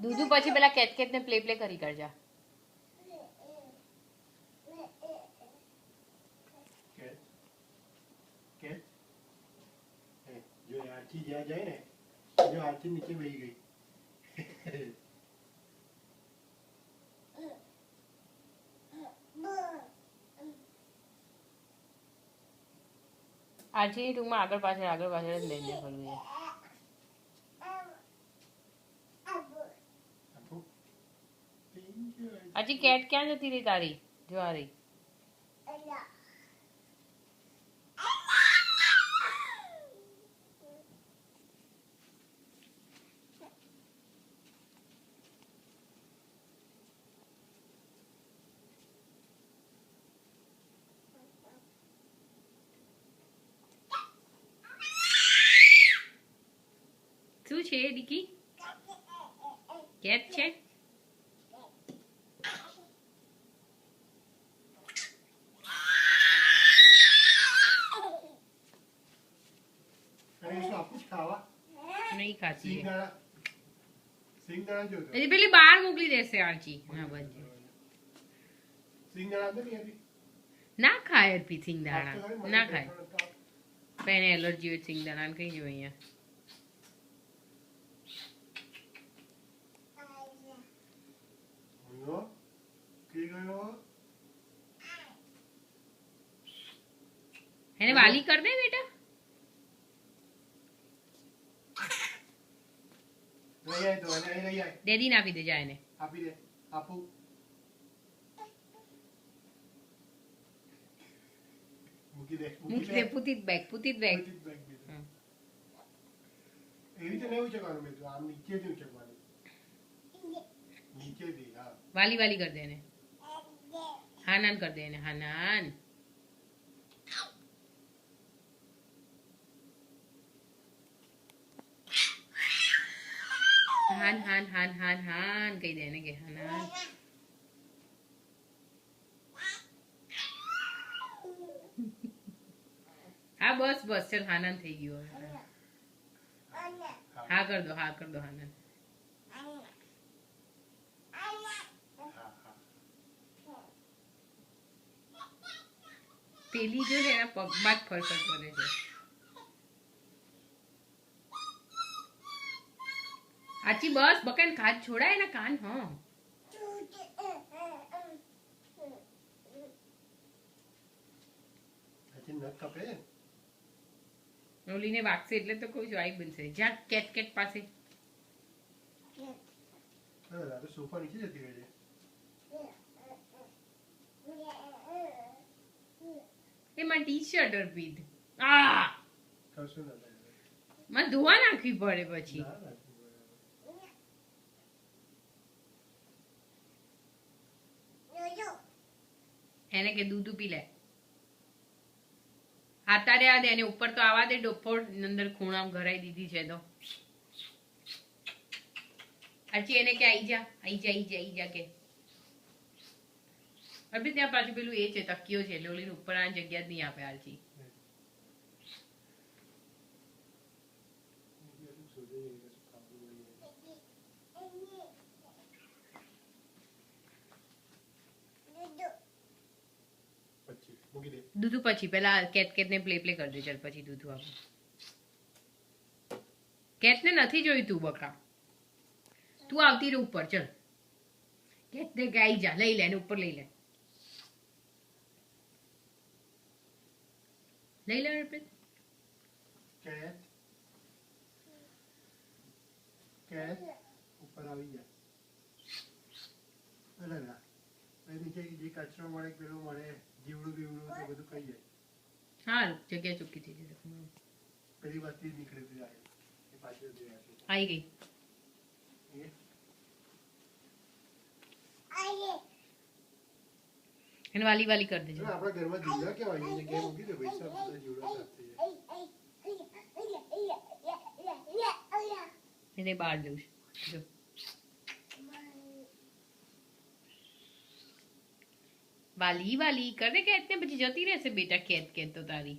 દૂધુ પછી પેલા કેટ ને પ્લે કરી કરજા. જો આરતી જ્યાં જાય ને જો આરતી નીચે બેસી ગઈ. આરતી ટૂંકમાં આગળ પાછળ જ લઈને ફરવું છે. આજી કેટ ક્યાં જતી રહી તારી? જો આ રહી. શું છે ડીકી? કેટ છે? નહીં ખાતી. હજી પેલી બહાર મોકલી દેશે આરજી. હા બસ. ના ખાય અર્પી સિંગદાણા. ના ખાય. પણ એને એલર્જી હોય સિંગદાણા કઈ જો અહીંયા. એને વાલી કર દે બેટા. ડેડી ને આપી દે જા એને. આપી દે. આપું. મૂકી દે. પૂતી બેગ. એવી રીતે નહીં ઉચકવાનું મેં તો આમ નીચેથી ઉચકવાનું. નીચેથી હા. વાલી કર દે એને. હાનાન કર દે એને. હાનાન. હાન કહી દે એને કે હાનાન. હા બસ ચાલ હાનાન થઈ ગયું. હા કર દો હાનાન. પેલી જો છે એના પગમાં જ ફરફર કરે છે. આચી બસ બકન કાન છોડાય ને કાન. હા ઓલીને વાગશે એટલે તો કોઈ જોઈ બનશે. જ્યાં કેટ પાસે સોફા નીચે જતી રહે છે. એમાં ટી શર્ટ અર્પિત. મને ધોવા નાખવી પડે પછી. એને કે દૂધ પી લે. આતા રહ્યા દે એને ઉપર તો આવા દે. ડોફોડ અંદર ખૂણા ઘરાઈ દીધી છે તો. આછી એને કે આઈ જા કે. અભી ત્યાં પાછું પેલું એ છે તકિયો છે. લોલી ઉપર આ જગ્યા જ નહીં આપે આરજી. દૂધુ પછી પેલા કેટ ને પ્લે કર દે. ચાલ પછી દૂધુ આપો. કેટ ને નથી જોઈતું બકા. તું આવતી રહે ઉપર. ચલ કેટ ને ગાઈ જા. લઈ લે એને ઉપર લઈ લે. અર્પિત. કેટ ઉપર આવી જા. નીચે જે કચરો મળે પેલું મળે જીવડું બીવડું તો બધું ખાઈ જાય. હા જગ્યા ચૂકી થઈ જશે. પેલી વાતથી નીકળી જાય. આવી ગઈ. એને વાલી કર દેજો. આપણા ઘરમાં જીવડા કેવા આવી જગ્યાએ મૂકી દે પૈસા બધા જીવડા સાફ થઈ જાય. એને બહાર જવું છે. વાલી કરે કેટ ને પછી જતી રહેશે બેટા. કેટ તો તારી